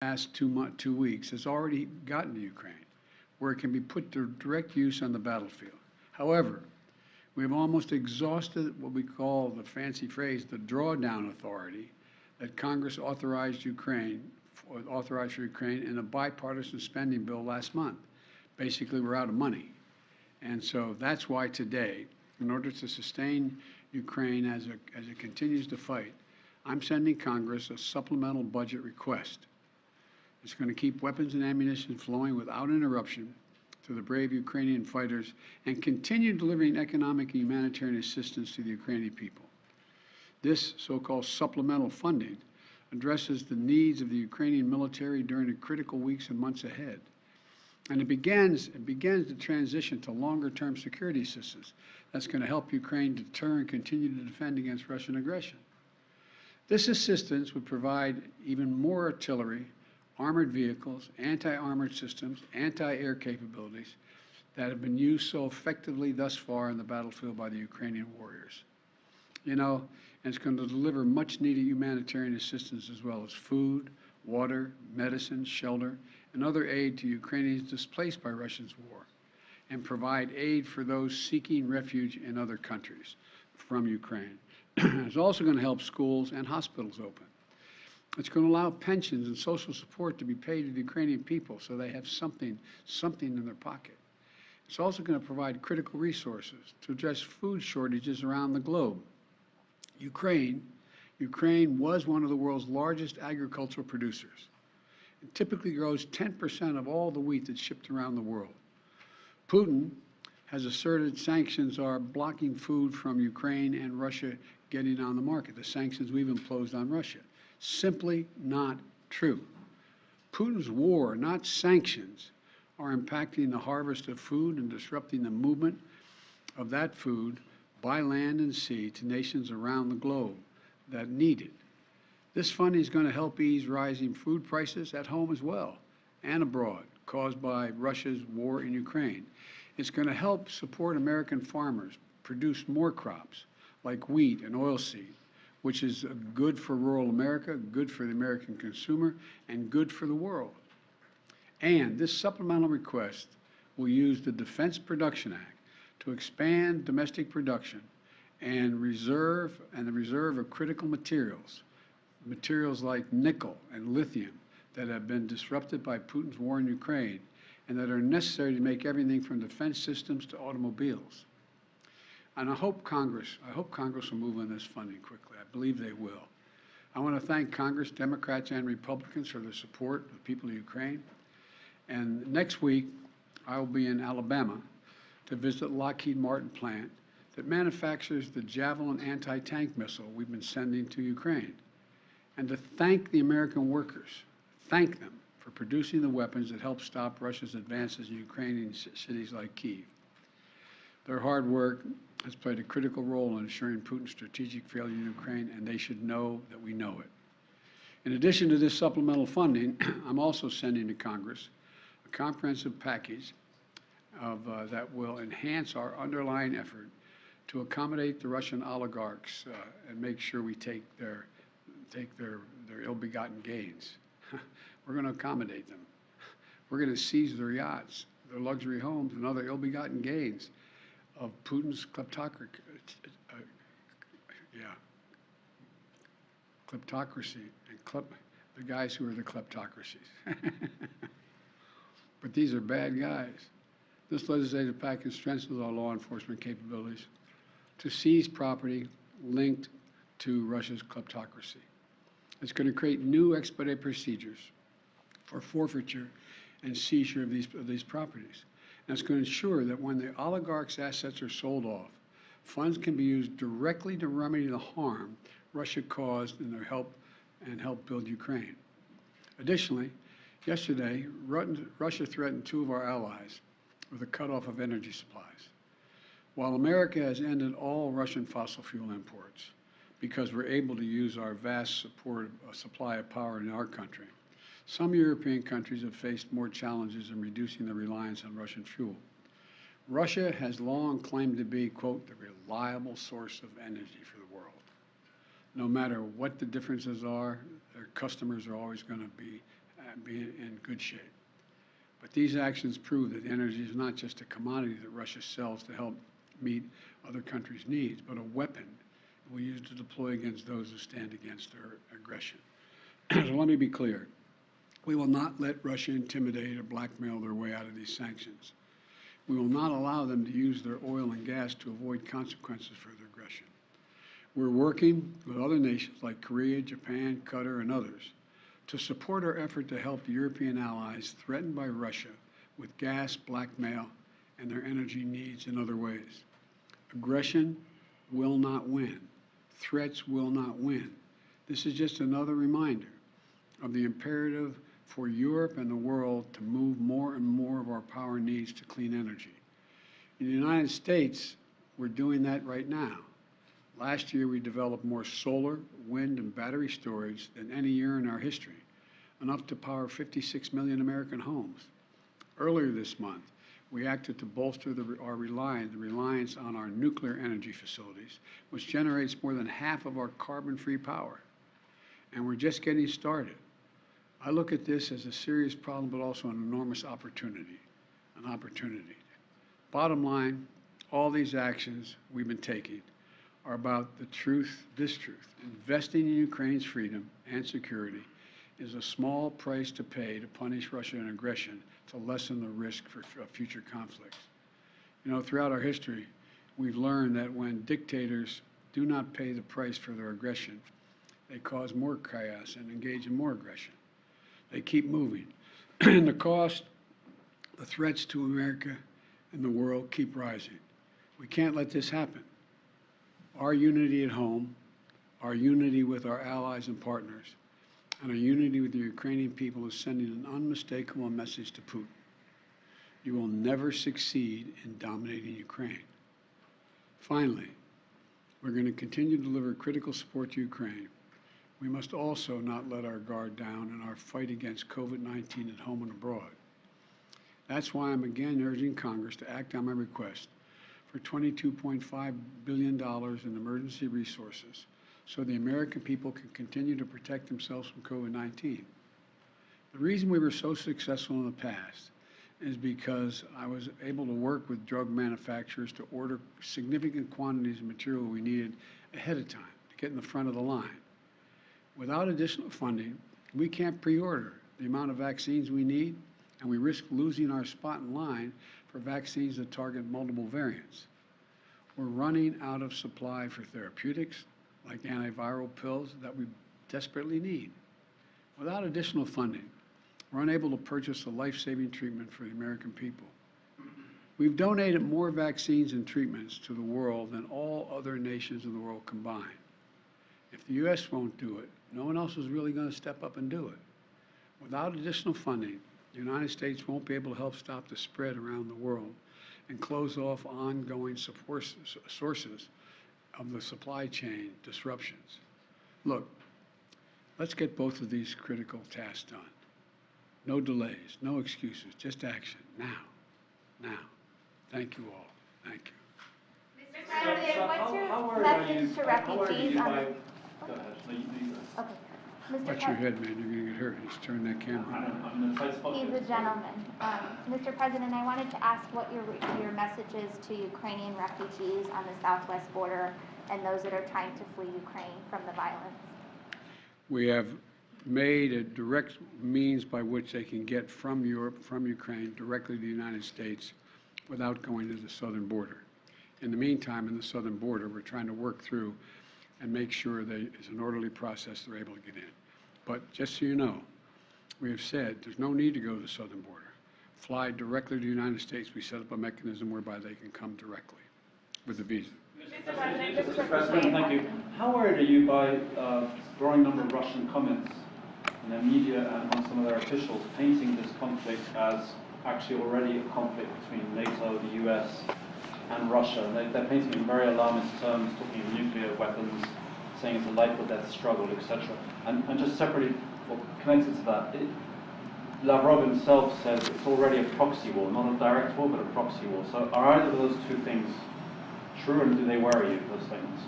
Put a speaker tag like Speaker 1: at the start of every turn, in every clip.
Speaker 1: past 2 weeks has already gotten to Ukraine, where it can be put to direct use on the battlefield. However, we have almost exhausted what we call, the fancy phrase, the drawdown authority that Congress authorized for Ukraine in a bipartisan spending bill last month. Basically, we're out of money. And so that's why today, in order to sustain Ukraine as it continues to fight, I'm sending Congress a supplemental budget request. It's going to keep weapons and ammunition flowing without interruption to the brave Ukrainian fighters and continue delivering economic and humanitarian assistance to the Ukrainian people. This so-called supplemental funding addresses the needs of the Ukrainian military during the critical weeks and months ahead. And it begins the transition to longer-term security assistance that's going to help Ukraine deter and continue to defend against Russian aggression. This assistance would provide even more artillery, armored vehicles, anti-armored systems, anti-air capabilities that have been used so effectively thus far in the battlefield by the Ukrainian warriors. You know, and it's going to deliver much-needed humanitarian assistance as well as food, water, medicine, shelter, and other aid to Ukrainians displaced by Russia's war, and provide aid for those seeking refuge in other countries from Ukraine. It's also going to help schools and hospitals open. It's going to allow pensions and social support to be paid to the Ukrainian people so they have something in their pocket. It's also going to provide critical resources to address food shortages around the globe. Ukraine was one of the world's largest agricultural producers. It typically grows 10% of all the wheat that's shipped around the world. Putin has asserted sanctions are blocking food from Ukraine and Russia getting on the market, the sanctions we've imposed on Russia. Simply not true. Putin's war, not sanctions, are impacting the harvest of food and disrupting the movement of that food by land and sea to nations around the globe that need it. This funding is going to help ease rising food prices at home as well and abroad caused by Russia's war in Ukraine. It's going to help support American farmers produce more crops like wheat and oilseed, which is good for rural America, good for the American consumer, and good for the world. And this supplemental request will use the Defense Production Act to expand domestic production and the reserve of critical materials like nickel and lithium that have been disrupted by Putin's war in Ukraine and that are necessary to make everything from defense systems to automobiles. And I hope Congress will move on this funding quickly. I believe they will. I want to thank Congress, Democrats and Republicans, for their support of the people of Ukraine. And next week, I will be in Alabama to visit Lockheed Martin plant that manufactures the Javelin anti-tank missile we've been sending to Ukraine, and to thank the American workers, thank them for producing the weapons that help stop Russia's advances in Ukrainian cities like Kyiv. Their hard work has played a critical role in ensuring Putin's strategic failure in Ukraine, and they should know that we know it. In addition to this supplemental funding, I'm also sending to Congress a comprehensive package that will enhance our underlying effort to accommodate the Russian oligarchs and make sure we take their ill-begotten gains. We're going to accommodate them. We're going to seize their yachts, their luxury homes, and other ill-begotten gains of Putin's kleptocracy. And the guys who are the kleptocracies. But these are bad guys. This legislative package strengthens our law enforcement capabilities to seize property linked to Russia's kleptocracy. It's going to create new expedited procedures for forfeiture and seizure of these properties. And it's going to ensure that when the oligarchs' assets are sold off, funds can be used directly to remedy the harm Russia caused in their help build Ukraine. Additionally, yesterday, Russia threatened two of our allies with a cutoff of energy supplies. While America has ended all Russian fossil fuel imports because we're able to use our vast supply of power in our country, some European countries have faced more challenges in reducing their reliance on Russian fuel. Russia has long claimed to be, quote, the reliable source of energy for the world. No matter what the differences are, their customers are always going to be in good shape. But these actions prove that energy is not just a commodity that Russia sells to help meet other countries' needs, but a weapon it will use to deploy against those who stand against their aggression. So let me be clear. We will not let Russia intimidate or blackmail their way out of these sanctions. We will not allow them to use their oil and gas to avoid consequences for their aggression. We're working with other nations like Korea, Japan, Qatar, and others to support our effort to help European allies threatened by Russia with gas, blackmail, and their energy needs in other ways. Aggression will not win. Threats will not win. This is just another reminder of the imperative for Europe and the world to move more and more of our power needs to clean energy. In the United States, we're doing that right now. Last year, we developed more solar, wind, and battery storage than any year in our history, enough to power 56 million American homes. Earlier this month, we acted to bolster the reliance on our nuclear energy facilities, which generates more than half of our carbon-free power. And we're just getting started. I look at this as a serious problem, but also an enormous opportunity, Bottom line, all these actions we've been taking are about the truth, this truth. Investing in Ukraine's freedom and security is a small price to pay to punish Russia and aggression to lessen the risk for future conflicts. You know, throughout our history, we've learned that when dictators do not pay the price for their aggression, they cause more chaos and engage in more aggression. They keep moving. And the cost, the threats to America and the world keep rising. We can't let this happen. Our unity at home, our unity with our allies and partners, and our unity with the Ukrainian people is sending an unmistakable message to Putin. You will never succeed in dominating Ukraine. Finally, we're going to continue to deliver critical support to Ukraine. We must also not let our guard down in our fight against COVID-19 at home and abroad. That's why I'm again urging Congress to act on my request for $22.5 billion in emergency resources so the American people can continue to protect themselves from COVID-19. The reason we were so successful in the past is because I was able to work with drug manufacturers to order significant quantities of material we needed ahead of time to get in the front of the line. Without additional funding, we can't pre-order the amount of vaccines we need, and we risk losing our spot in line for vaccines that target multiple variants. We're running out of supply for therapeutics, like antiviral pills that we desperately need. Without additional funding, we're unable to purchase a life-saving treatment for the American people. We've donated more vaccines and treatments to the world than all other nations in the world combined. If the U.S. won't do it, no one else is really going to step up and do it. Without additional funding, the United States won't be able to help stop the spread around the world and close off ongoing sources of the supply chain disruptions. Look, let's get both of these critical tasks done. No delays, no excuses, just action, now. Thank you all. Thank you.
Speaker 2: Mr. President, what's your message to refugees on the...
Speaker 3: Go ahead. No, you go.
Speaker 2: Okay. Mr.
Speaker 1: Watch your head, man. You're going to get hurt. Just turn that camera on.
Speaker 2: He's a gentleman. Mr. President, I wanted to ask what your message is to Ukrainian refugees on the southwest border and those that are trying to flee Ukraine from the violence.
Speaker 1: We have made a direct means by which they can get from Europe, from Ukraine, directly to the United States without going to the southern border. In the meantime, in the southern border, we're trying to work through and make sure that it's an orderly process they're able to get in. But just so you know, we have said there's no need to go to the southern border. Fly directly to the United States. We set up a mechanism whereby they can come directly with a visa.
Speaker 3: Mr. President, thank you. How worried are you by growing number of Russian comments in the media and among some of their officials painting this conflict as actually already a conflict between NATO, the US, and Russia? And they're painting in very alarmist terms, talking of nuclear weapons, saying it's a life or death struggle, etc. And just separately, or connected to that, Lavrov himself says it's already a proxy war, not a direct war, but a proxy war. So are either of those two things true, and do they worry you, those statements?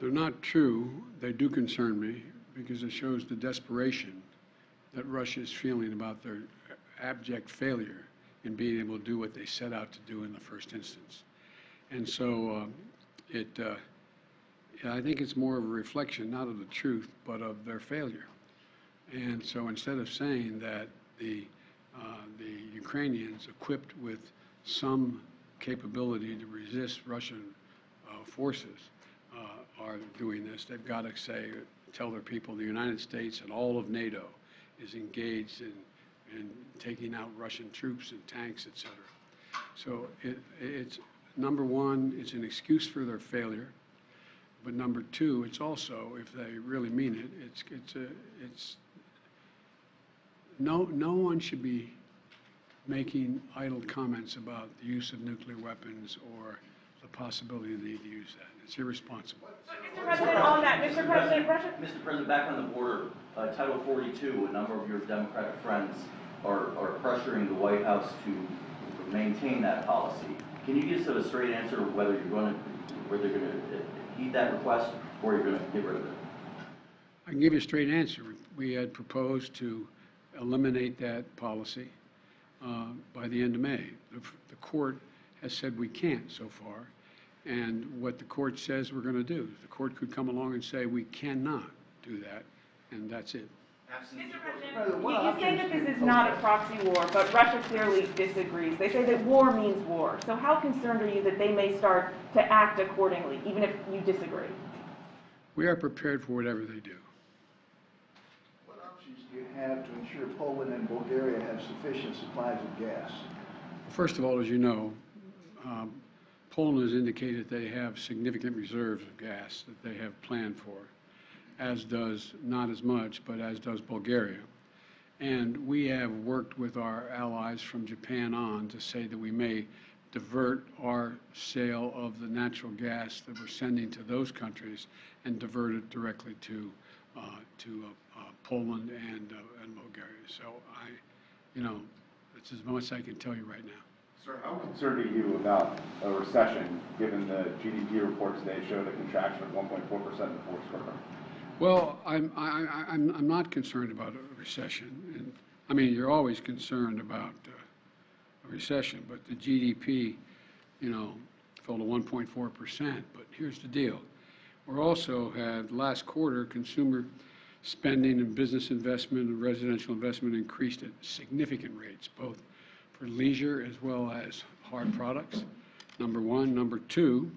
Speaker 1: They're not true. They do concern me because it shows the desperation that Russia is feeling about their abject failure in being able to do what they set out to do in the first instance. And so I think it's more of a reflection, not of the truth, but of their failure. And so instead of saying that the Ukrainians equipped with some capability to resist Russian forces are doing this, they've got to tell their people the United States and all of NATO is engaged in taking out Russian troops and tanks, etc. So it's number one, it's an excuse for their failure, but number two, it's also, if they really mean it, no one should be making idle comments about the use of nuclear weapons or the possibility of the need to use that. It's irresponsible.
Speaker 4: Mr. President, on that, Mr. President, Russia.
Speaker 5: Mr. President, back on the border, Title 42, a number of your Democratic friends are pressuring the White House to maintain that policy. Can you give us a straight answer whether you're going to heed that request or you're going to get rid of it?
Speaker 1: I can give you a straight answer. We had proposed to eliminate that policy by the end of May. The court has said we can't so far. And what the court says we're going to do, the court could come along and say we cannot do that, and that's it.
Speaker 4: Mr. President, you say that this is not a proxy war, but Russia clearly disagrees. They say that war means war. So how concerned are you that they may start to act accordingly, even if you disagree?
Speaker 1: We are prepared for whatever they do.
Speaker 6: What options do you have to ensure Poland and Bulgaria have sufficient supplies of gas?
Speaker 1: First of all, as you know, Poland has indicated they have significant reserves of gas that they have planned for, as does, not as much, but as does Bulgaria. And we have worked with our allies from Japan on to say that we may divert our sale of the natural gas that we're sending to those countries and divert it directly to Poland and Bulgaria. So that's as much as I can tell you right now.
Speaker 7: Sir, how concerned are you about a recession, given the GDP report today showed a contraction of 1.4% in the fourth quarter?
Speaker 1: Well, I'm not concerned about a recession. And, I mean, you're always concerned about a recession, but the GDP, fell to 1.4%. But here's the deal: we're also had last quarter consumer spending and business investment and residential investment increased at significant rates, both for leisure as well as hard products, number one. Number two,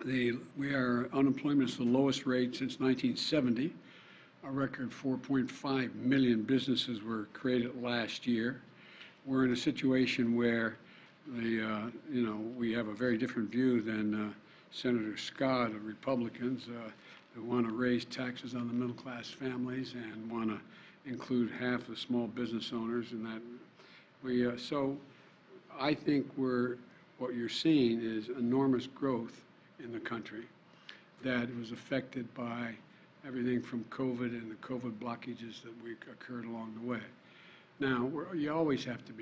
Speaker 1: unemployment is the lowest rate since 1970. A record 4.5 million businesses were created last year. We're in a situation where we have a very different view than Senator Scott of Republicans who want to raise taxes on the middle-class families and want to include half the small business owners in that. So I think what you're seeing is enormous growth in the country that was affected by everything from COVID and the COVID blockages that occurred along the way. Now, you always have to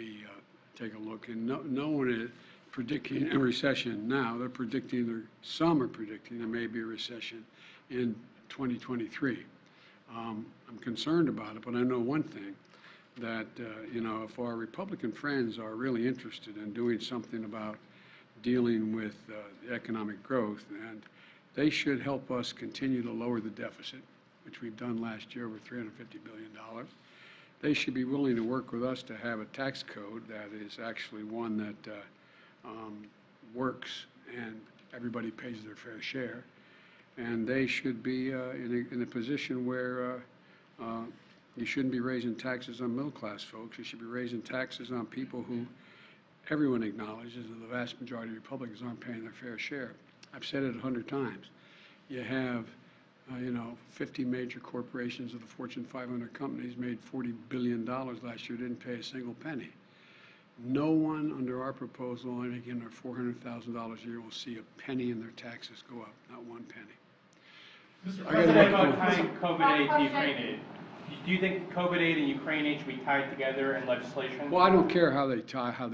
Speaker 1: take a look, and no one is predicting a recession now. Some are predicting there may be a recession in 2023. I'm concerned about it, but I know one thing, that if our Republican friends are really interested in doing something about dealing with the economic growth, and they should help us continue to lower the deficit, which we've done last year, over $350 billion. They should be willing to work with us to have a tax code that is actually one that works and everybody pays their fair share. And they should be in a position where you shouldn't be raising taxes on middle-class folks. You should be raising taxes on people who everyone acknowledges that the vast majority of Republicans aren't paying their fair share. I've said it 100 times. You have, 50 major corporations of the Fortune 500 companies made $40 billion last year, didn't pay a single penny. No one under our proposal, making their $400,000 a year, will see a penny in their taxes go up, not one penny.
Speaker 8: Mr. President, about tying COVID aid to Ukraine aid. Do you think COVID aid and Ukraine aid should be tied together in legislation?
Speaker 1: Well, I don't care how they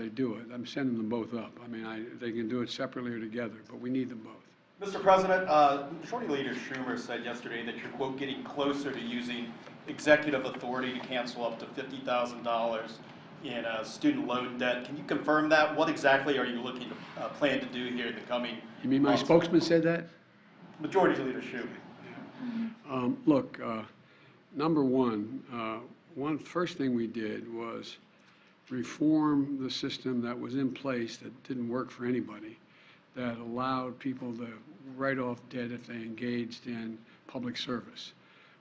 Speaker 1: do it. I'm sending them both up. I mean, they can do it separately or together, but we need them both.
Speaker 9: Mr. President, Majority Leader Schumer said yesterday that you're, quote, getting closer to using executive authority to cancel up to $50,000 in student loan debt. Can you confirm that? What exactly are you looking to plan to do here in the coming
Speaker 1: You mean my
Speaker 9: months?
Speaker 1: spokesman said that?
Speaker 9: Majority leadership.
Speaker 1: Look, number one, first thing we did was reform the system that was in place that didn't work for anybody, that allowed people to write off debt if they engaged in public service.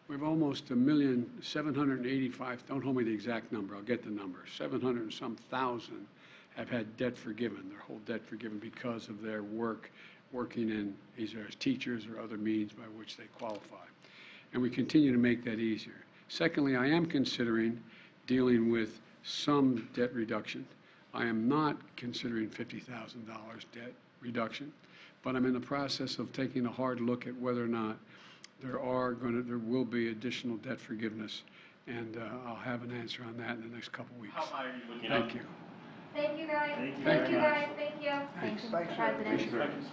Speaker 1: We have almost 1,785,000, don't hold me to the exact number, I'll get the number, 700 and some thousand have had debt forgiven, their whole debt forgiven because of their working in either as teachers or other means by which they qualify. And we continue to make that easier. Secondly, I am considering dealing with some debt reduction. I am not considering $50,000 debt reduction, but I'm in the process of taking a hard look at whether or not there will be additional debt forgiveness, and I'll have an answer on that in the next couple weeks.
Speaker 9: How high are you looking
Speaker 1: Thank you.
Speaker 2: Thank you, guys.
Speaker 1: Thank you
Speaker 2: Thank
Speaker 1: very
Speaker 2: you,
Speaker 1: much.
Speaker 2: guys. Thank you.
Speaker 1: Thanks.
Speaker 2: Thank you,
Speaker 6: Thanks,
Speaker 2: Mr.
Speaker 6: sir.
Speaker 2: President.
Speaker 9: Thank you, Mr. President.